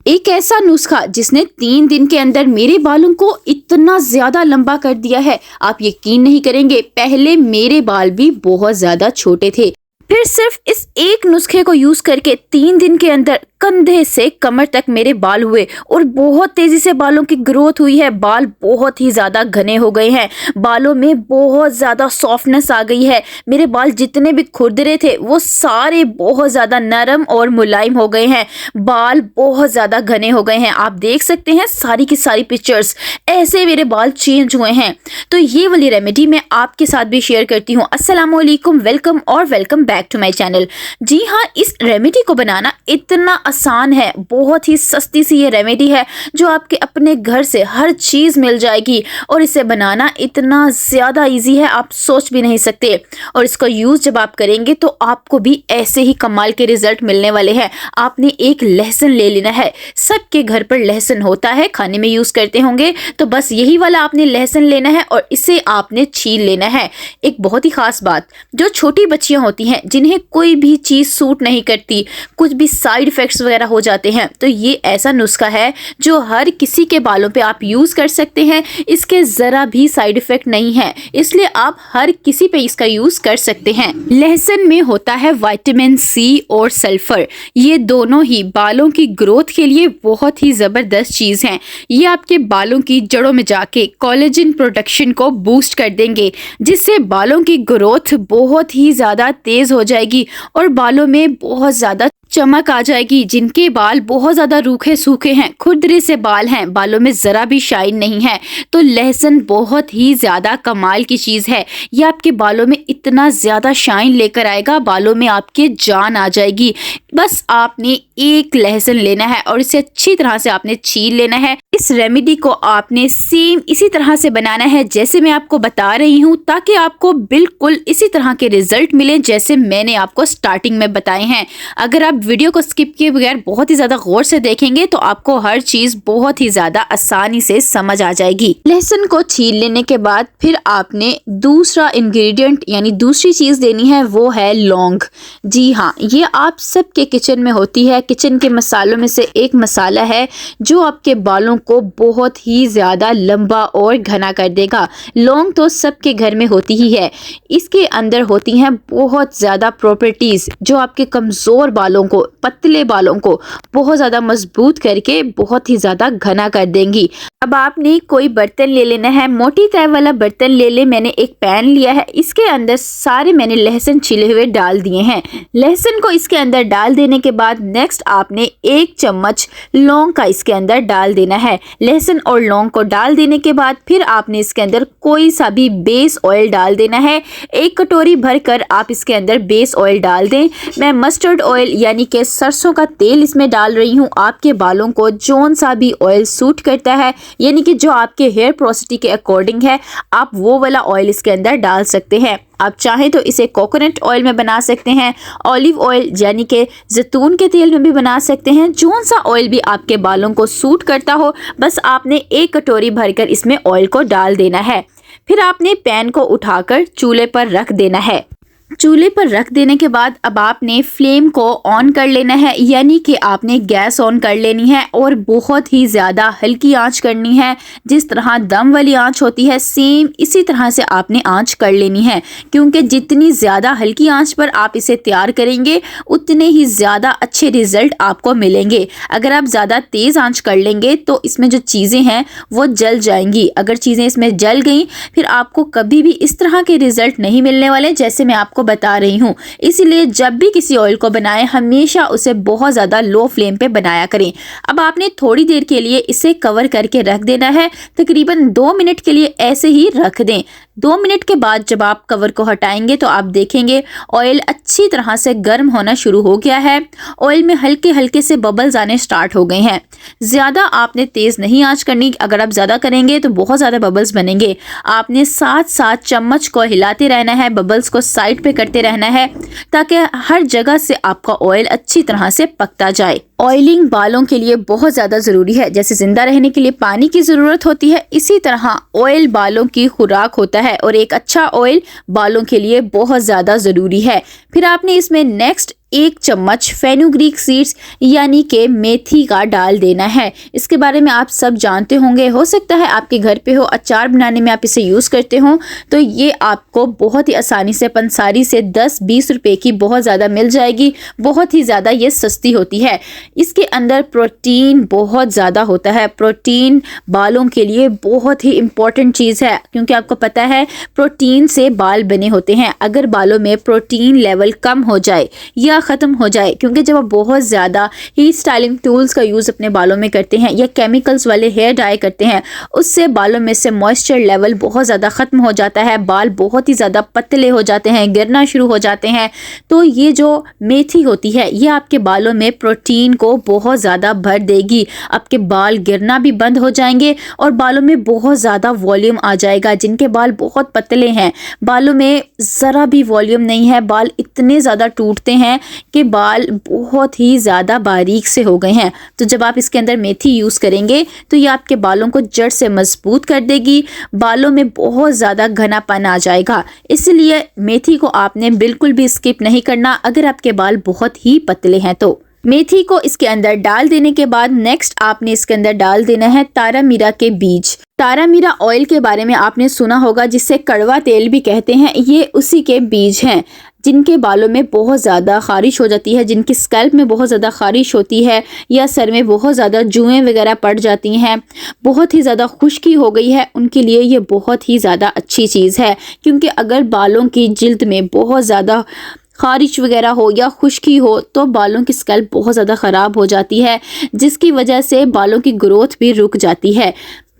एक ऐसा नुस्खा जिसने 3 दिन के अंदर मेरे बालों को इतना ज्यादा लंबा कर दिया है, आप यकीन नहीं करेंगे। पहले मेरे बाल भी बहुत ज्यादा छोटे थे, फिर सिर्फ इस एक नुस्खे को यूज करके 3 दिन के अंदर कंधे से कमर तक मेरे बाल हुए और बहुत तेजी से बालों की ग्रोथ हुई है। बाल बहुत ही ज्यादा घने हो गए हैं, बालों में बहुत ज्यादा सॉफ्टनेस आ गई है। मेरे बाल जितने भी खुरदरे थे वो सारे बहुत ज्यादा नरम और मुलायम हो गए हैं। बाल बहुत ज्यादा घने हो गए हैं। आप देख सकते हैं सारी की सारी पिक्चर्स, ऐसे मेरे बाल चेंज हुए हैं। तो ये वाली रेमेडी मैं आपके साथ भी शेयर करती हूँ। अस्सलाम वालेकुम, वेलकम और welcome back to my channel. जी हाँ, इस रेमेडी को बनाना इतना आसान है, बहुत ही सस्ती सी ये रेमेडी है जो आपके अपने घर से हर चीज मिल जाएगी और इसे बनाना इतना ज्यादा इजी है, आप सोच भी नहीं सकते। और इसका यूज जब आप करेंगे तो आपको भी ऐसे ही कमाल के रिजल्ट मिलने वाले हैं। आपने एक लहसुन ले लेना है, सबके घर पर लहसुन होता है, खाने में यूज करते होंगे, तो बस यही वाला आपने लहसुन लेना है और इसे आपने छील लेना है। एक बहुत ही खास बात, जो छोटी बच्चियां होती हैं जिन्हें कोई भी चीज सूट नहीं करती, कुछ भी साइड इफेक्ट्स वगैरह हो जाते हैं, तो ये ऐसा नुस्खा है जो हर किसी के बालों पे आप यूज कर सकते हैं। इसके जरा भी साइड इफेक्ट नहीं है, इसलिए आप हर किसी पे इसका यूज कर सकते हैं। लहसुन में होता है विटामिन सी और सल्फर, ये दोनों ही बालों की ग्रोथ के लिए बहुत ही जबरदस्त चीज हैं। ये आपके बालों की जड़ों में जाके कोलेजन प्रोडक्शन को बूस्ट कर देंगे, जिससे बालों की ग्रोथ बहुत ही ज्यादा तेज हो जाएगी और बालों में बहुत ज्यादा चमक आ जाएगी। जिनके बाल बहुत ज्यादा रूखे सूखे हैं, खुरदरे से बाल हैं, बालों में जरा भी शाइन नहीं है, तो लहसुन बहुत ही ज्यादा कमाल की चीज है। ये आपके बालों में इतना ज्यादा शाइन लेकर आएगा, बालों में आपके जान आ जाएगी। बस आपने एक लहसुन लेना है और इसे अच्छी तरह से आपने छील लेना है। इस रेमेडी को आपने सेम इसी तरह से बनाना है जैसे मैं आपको बता रही हूँ, ताकि आपको बिल्कुल इसी तरह के रिजल्ट मिले जैसे मैंने आपको स्टार्टिंग में बताए हैं। अगर आप वीडियो को स्किप किए बगैर बहुत ही ज्यादा गौर से देखेंगे तो आपको हर चीज बहुत ही ज्यादा आसानी से समझ आ जाएगी। लहसुन को छील लेने के बाद फिर आपने दूसरा इंग्रेडिएंट यानी दूसरी चीज देनी है, वो है लौंग। जी हाँ, ये आप सबके किचन में होती है। किचन के मसालों में से एक मसाला है जो आपके बालों को बहुत ही ज्यादा लंबा और घना कर देगा। लौंग तो सबके घर में होती ही है, इसके अंदर होती हैं बहुत ज्यादा प्रॉपर्टीज जो आपके कमजोर बालों को, पतले बालों को बहुत ज्यादा मजबूत करके बहुत ही ज्यादा घना कर देंगी। अब आपने कोई बर्तन ले लेना है, मोटी तय वाला बर्तन ले ले। मैंने एक पैन लिया है, इसके अंदर सारे मैंने लहसुन छिले हुए डाल दिए हैं। लहसुन को इसके अंदर डाल देने के बाद नेक्स्ट आपने 1 चम्मच लौंग का इसके अंदर डाल देना है। लहसुन और लौंग को डाल देने के बाद फिर आपने इसके अंदर कोई सा भी बेस ऑयल डाल देना है। 1 कटोरी भर कर आप इसके अंदर बेस ऑयल डाल दें। मैं मस्टर्ड ऑयल यानी कि सरसों का तेल इसमें डाल रही हूँ। आपके बालों को जौन सा भी ऑयल सूट करता है, यानी कि जो आपके हेयर पोरोसिटी के अकॉर्डिंग है, आप वो वाला ऑयल इसके अंदर डाल सकते हैं। आप चाहें तो इसे कोकोनट ऑयल में बना सकते हैं, ऑलिव ऑयल यानी कि जैतून के तेल में भी बना सकते हैं। जौन सा ऑयल भी आपके बालों को सूट करता हो, बस आपने 1 कटोरी भरकर इसमें ऑयल को डाल देना है। फिर आपने पैन को उठाकर चूल्हे पर रख देना है। चूल्हे पर रख देने के बाद अब आपने फ्लेम को ऑन कर लेना है, यानी कि आपने गैस ऑन कर लेनी है और बहुत ही ज़्यादा हल्की आंच करनी है। जिस तरह दम वाली आंच होती है, सेम इसी तरह से आपने आंच कर लेनी है, क्योंकि जितनी ज़्यादा हल्की आंच पर आप इसे तैयार करेंगे उतने ही ज़्यादा अच्छे रिजल्ट आपको मिलेंगे। अगर आप ज़्यादा तेज़ आंच कर लेंगे तो इसमें जो चीज़ें हैं वो जल जाएंगी। अगर चीज़ें इसमें जल गई फिर आपको कभी भी इस तरह के रिजल्ट नहीं मिलने वाले जैसे मैं आपको बता रही हूँ। इसलिए जब भी किसी ऑयल को बनाएं, हमेशा उसे बहुत ज्यादा लो फ्लेम पे बनाया करें। अब आपने थोड़ी देर के लिए इसे कवर करके रख देना है, तकरीबन 2 मिनट के लिए ऐसे ही रख दें। 2 मिनट के बाद जब आप कवर को हटाएंगे तो आप देखेंगे ऑयल अच्छी तरह से गर्म होना शुरू हो गया है। ऑयल में हल्के हल्के से बबल्स आने स्टार्ट हो गए हैं। ज्यादा आपने तेज नहीं आंच करनी, अगर आप ज्यादा करेंगे तो बहुत ज्यादा बबल्स बनेंगे। आपने साथ साथ चम्मच को हिलाते रहना है, बबल्स को साइड पे करते रहना है, ताकि हर जगह से आपका ऑयल अच्छी तरह से पकता जाए। ऑयलिंग बालों के लिए बहुत ज़्यादा ज़रूरी है। जैसे जिंदा रहने के लिए पानी की ज़रूरत होती है, इसी तरह ऑयल बालों की खुराक होता है और एक अच्छा ऑयल बालों के लिए बहुत ज़्यादा ज़रूरी है। फिर आपने इसमें नेक्स्ट 1 चम्मच फेनुग्रीक सीड्स यानी कि मेथी का डाल देना है। इसके बारे में आप सब जानते होंगे, हो सकता है आपके घर पे हो, अचार बनाने में आप इसे यूज़ करते हो, तो ये आपको बहुत ही आसानी से पंसारी से 10-20 रुपए की बहुत ज़्यादा मिल जाएगी। बहुत ही ज़्यादा ये सस्ती होती है। इसके अंदर प्रोटीन बहुत ज़्यादा होता है। प्रोटीन बालों के लिए बहुत ही इम्पॉर्टेंट चीज़ है, क्योंकि आपको पता है प्रोटीन से बाल बने होते हैं। अगर बालों में प्रोटीन लेवल कम हो जाए या ख़त्म हो जाए, क्योंकि जब आप बहुत ज़्यादा हेयर स्टाइलिंग टूल्स का यूज़ अपने बालों में करते हैं या केमिकल्स वाले हेयर डाई करते हैं, उससे बालों में से मॉइस्चर लेवल बहुत ज़्यादा ख़त्म हो जाता है, बाल बहुत ही ज़्यादा पतले हो जाते हैं, गिरना शुरू हो जाते हैं। तो ये जो मेथी होती है ये आपके बालों में प्रोटीन को बहुत ज़्यादा भर देगी। आपके बाल गिरना भी बंद हो जाएंगे और बालों में बहुत ज़्यादा वॉल्यूम आ जाएगा। जिनके बाल बहुत पतले हैं, बालों में ज़रा भी वॉल्यूम नहीं है, बाल इतने ज़्यादा टूटते हैं कि बाल बहुत ही ज़्यादा बारीक से हो गए हैं। तो जब आप इसके अंदर मेथी यूज़ करेंगे तो ये आपके बालों को जड़ से मजबूत कर देगी, बालों में बहुत ज़्यादा घनापन आ जाएगा। इसलिए मेथी को आपने बिल्कुल भी स्किप नहीं करना अगर आपके बाल बहुत ही पतले हैं तो। मेथी को इसके अंदर डाल देने के बाद नेक्स्ट आपने इसके अंदर डाल देना है तारा मीरा के बीज। तारा मीरा ऑयल के बारे में आपने सुना होगा, जिसे कड़वा तेल भी कहते हैं। ये उसी के बीज हैं जिनके बालों में बहुत ज़्यादा ख़ारिश हो जाती है, जिनकी स्कैल्प में बहुत ज़्यादा ख़ारिश होती है या सर में बहुत ज़्यादा जुएँ वगैरह पड़ जाती हैं, बहुत ही ज़्यादा खुश्की हो गई है, उनके लिए ये बहुत ही ज़्यादा अच्छी चीज़ है। क्योंकि अगर बालों की जिल्द में बहुत ज़्यादा ख़ारिश वगैरह हो या खुश्की हो तो बालों की स्कैल्प बहुत ज़्यादा ख़राब हो जाती है, जिसकी वजह से बालों की ग्रोथ भी रुक जाती है।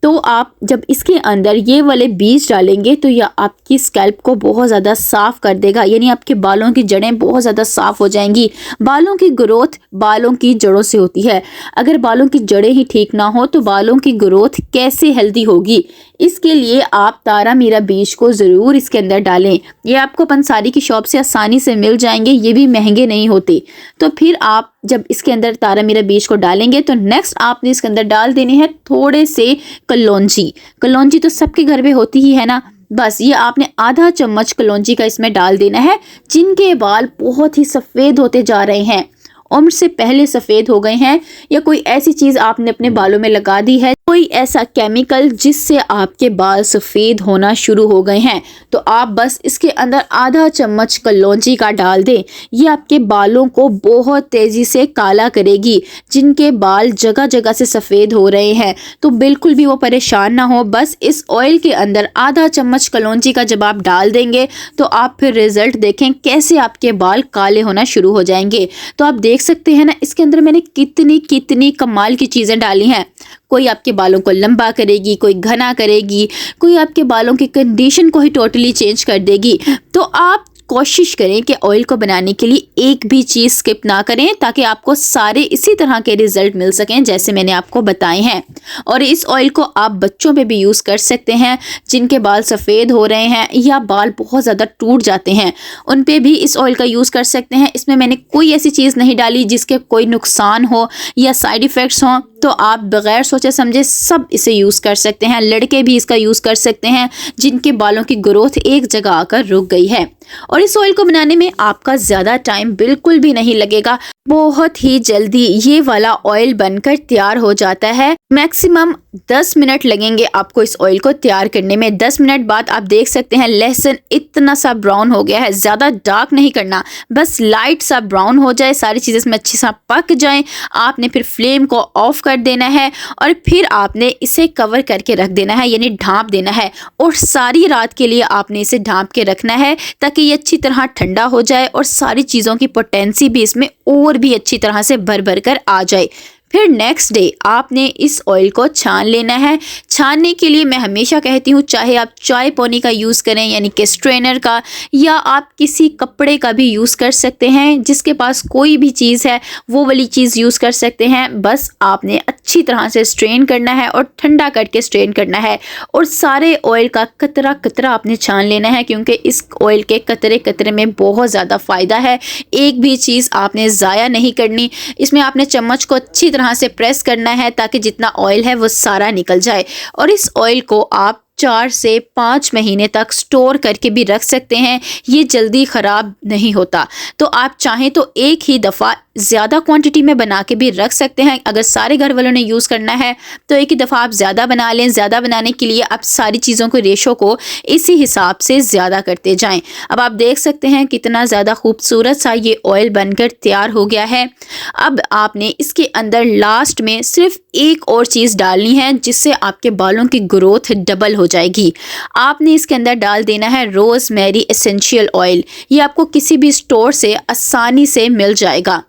तो आप जब इसके अंदर ये वाले बीज डालेंगे तो यह आपकी स्कैल्प को बहुत ज़्यादा साफ़ कर देगा, यानी आपके बालों की जड़ें बहुत ज़्यादा साफ़ हो जाएंगी। बालों की ग्रोथ बालों की जड़ों से होती है। अगर बालों की जड़ें ही ठीक ना हो तो बालों की ग्रोथ कैसे हेल्दी होगी। इसके लिए आप तारा मीरा बीज को ज़रूर इसके अंदर डालें। ये आपको पंसारी की शॉप से आसानी से मिल जाएंगे, ये भी महंगे नहीं होते। तो फिर आप जब इसके अंदर तारा मीरा बीज को डालेंगे तो नेक्स्ट आपने इसके अंदर डाल देने हैं थोड़े से कलौंजी। कलौंजी तो सबके घर में होती ही है ना, बस ये आपने आधा चम्मच कलौंजी का इसमें डाल देना है। जिनके बाल बहुत ही सफ़ेद होते जा रहे हैं, उम्र से पहले सफ़ेद हो गए हैं, या कोई ऐसी चीज़ आपने अपने बालों में लगा दी है, कोई ऐसा केमिकल जिससे आपके बाल सफ़ेद होना शुरू हो गए हैं, तो आप बस इसके अंदर आधा चम्मच कलौंजी का डाल दें। ये आपके बालों को बहुत तेज़ी से काला करेगी। जिनके बाल जगह जगह से सफ़ेद हो रहे हैं तो बिल्कुल भी वो परेशान ना हो। बस इस ऑयल के अंदर आधा चम्मच कलौंजी का जब आप डाल देंगे तो आप फिर रिज़ल्ट देखें कैसे आपके बाल काले होना शुरू हो जाएंगे। तो आप देख सकते हैं ना, इसके अंदर मैंने कितनी कितनी कमाल की चीज़ें डाली हैं। कोई आपके बालों को लंबा करेगी, कोई घना करेगी, कोई आपके बालों की कंडीशन को ही टोटली चेंज कर देगी। तो आप कोशिश करें कि ऑयल को बनाने के लिए एक भी चीज़ स्किप ना करें, ताकि आपको सारे इसी तरह के रिजल्ट मिल सकें जैसे मैंने आपको बताए हैं। और इस ऑयल को आप बच्चों पे भी यूज़ कर सकते हैं जिनके बाल सफ़ेद हो रहे हैं या बाल बहुत ज़्यादा टूट जाते हैं, उन पे भी इस ऑयल का यूज़ कर सकते हैं। इसमें मैंने कोई ऐसी चीज़ नहीं डाली जिसके कोई नुकसान हो या साइड इफ़ेक्ट्स हों, तो आप बग़ैर सोचे समझे सब इसे यूज़ कर सकते हैं। लड़के भी इसका यूज़ कर सकते हैं जिनके बालों की ग्रोथ एक जगह आकर रुक गई है। और इस ऑयल को बनाने में आपका ज़्यादा टाइम बिल्कुल भी नहीं लगेगा, बहुत ही जल्दी ये वाला ऑयल बनकर तैयार हो जाता है। मैक्सिमम 10 मिनट लगेंगे आपको इस ऑयल को तैयार करने में। 10 मिनट बाद आप देख सकते हैं लहसुन इतना सा ब्राउन हो गया है। ज़्यादा डार्क नहीं करना, बस लाइट सा ब्राउन हो जाए, सारी चीज़ें इसमें अच्छी सा पक जाएं। आपने फिर फ्लेम को ऑफ कर देना है और फिर आपने इसे कवर करके रख देना है, यानी ढाँप देना है। और सारी रात के लिए आपने इसे ढाँप के रखना है ताकि ये अच्छी तरह ठंडा हो जाए और सारी चीज़ों की पोटेंसी भी इसमें और भी अच्छी तरह से भर भर कर आ जाए। फिर नेक्स्ट डे आपने इस ऑयल को छान लेना है। छानने के लिए मैं हमेशा कहती हूँ, चाहे आप चाय पोनी का यूज़ करें यानी कि स्ट्रेनर का, या आप किसी कपड़े का भी यूज़ कर सकते हैं। जिसके पास कोई भी चीज़ है वो वाली चीज़ यूज़ कर सकते हैं। बस आपने अच्छी तरह से स्ट्रेन करना है और ठंडा करके स्ट्रेन करना है और सारे ऑयल का कतरा कतरा आपने छान लेना है, क्योंकि इस ऑयल के कतरे कतरे में बहुत ज़्यादा फ़ायदा है। एक भी चीज़ आपने ज़ाया नहीं करनी। इसमें आपने चम्मच को अच्छी तरह से प्रेस करना है ताकि जितना ऑयल है वो सारा निकल जाए। और इस ऑयल को आप 4 से 5 महीने तक स्टोर करके भी रख सकते हैं, ये जल्दी ख़राब नहीं होता। तो आप चाहें तो एक ही दफ़ा ज़्यादा क्वांटिटी में बना के भी रख सकते हैं। अगर सारे घर वालों ने यूज़ करना है तो एक ही दफ़ा आप ज़्यादा बना लें। ज़्यादा बनाने के लिए आप सारी चीज़ों को रेशो को इसी हिसाब से ज़्यादा करते जाएं। अब आप देख सकते हैं कितना ज़्यादा खूबसूरत सा ये ऑयल बनकर तैयार हो गया है। अब आपने इसके अंदर लास्ट में सिर्फ एक और चीज़ डालनी है जिससे आपके बालों की ग्रोथ डबल हो जाएगी। आपने इसके अंदर डाल देना है रोज़मेरी एसेंशियल ऑयल। ये आपको किसी भी स्टोर से आसानी से मिल जाएगा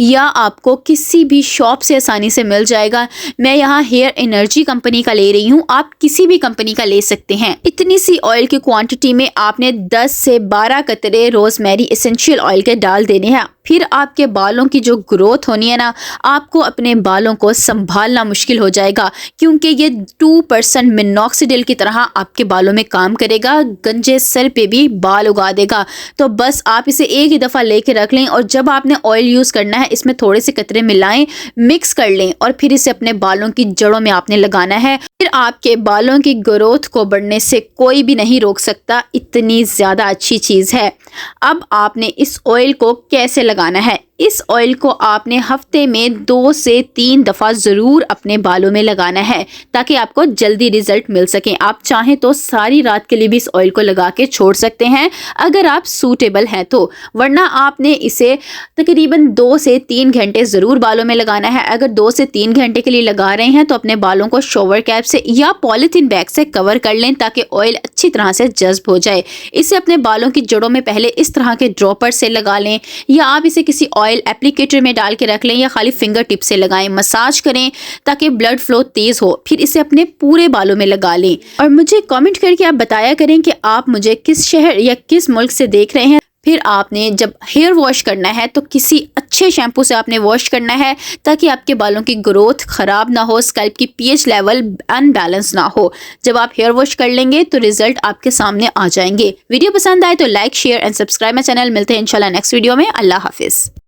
या आपको किसी भी शॉप से आसानी से मिल जाएगा। मैं यहाँ हेयर एनर्जी कंपनी का ले रही हूँ, आप किसी भी कंपनी का ले सकते हैं। इतनी सी ऑयल की क्वांटिटी में आपने 10 से 12 कतरे रोज़मेरी एसेंशियल ऑयल के डाल देने हैं। फिर आपके बालों की जो ग्रोथ होनी है ना, आपको अपने बालों को संभालना मुश्किल हो जाएगा, क्योंकि ये 2% मिनॉक्सिडिल की तरह आपके बालों में काम करेगा, गंजे सर पे भी बाल उगा देगा। तो बस आप इसे एक ही दफ़ा लेके रख लें और जब आपने ऑयल यूज़ करना है इसमें थोड़े से कतरे मिलाएं, मिक्स कर लें और फिर इसे अपने बालों की जड़ों में आपने लगाना है। फिर आपके बालों की ग्रोथ को बढ़ने से कोई भी नहीं रोक सकता, इतनी ज़्यादा अच्छी चीज़ है। अब आपने इस ऑयल को कैसे लगाना है? इस ऑयल को आपने हफ्ते में 2 से 3 दफ़ा ज़रूर अपने बालों में लगाना है ताकि आपको जल्दी रिजल्ट मिल सके। आप चाहें तो सारी रात के लिए भी इस ऑयल को लगा के छोड़ सकते हैं अगर आप सूटेबल हैं तो, वरना आपने इसे तकरीबन 2 से 3 घंटे ज़रूर बालों में लगाना है। अगर 2 से 3 घंटे के लिए लगा रहे हैं तो अपने बालों को शॉवर कैप से या पॉलीथीन बैग से कवर कर लें ताकि ऑयल अच्छी तरह से जज्ब हो जाए। इसे अपने बालों की जड़ों में पहले इस तरह के ड्रॉपर से लगा लें या आप इसे किसी ऑयल एप्लीकेटर में डाल के रख लें या खाली फिंगर टिप से लगाएं। मसाज करें ताकि ब्लड फ्लो तेज हो, फिर इसे अपने पूरे बालों में लगा लें। और मुझे कमेंट करके आप बताया करें कि आप मुझे किस शहर या किस मुल्क से देख रहे हैं। फिर आपने जब हेयर वॉश करना है तो किसी अच्छे शैम्पू से आपने वॉश करना है ताकि आपके बालों की ग्रोथ ख़राब ना हो, स्कैल्प की पीएच लेवल अनबैलेंस ना हो। जब आप हेयर वॉश कर लेंगे तो रिजल्ट आपके सामने आ जाएंगे। वीडियो पसंद आए तो like, share and subscribe my channel. मिलते हैं इंशाल्लाह नेक्स्ट वीडियो में। अल्लाह हाफिज़।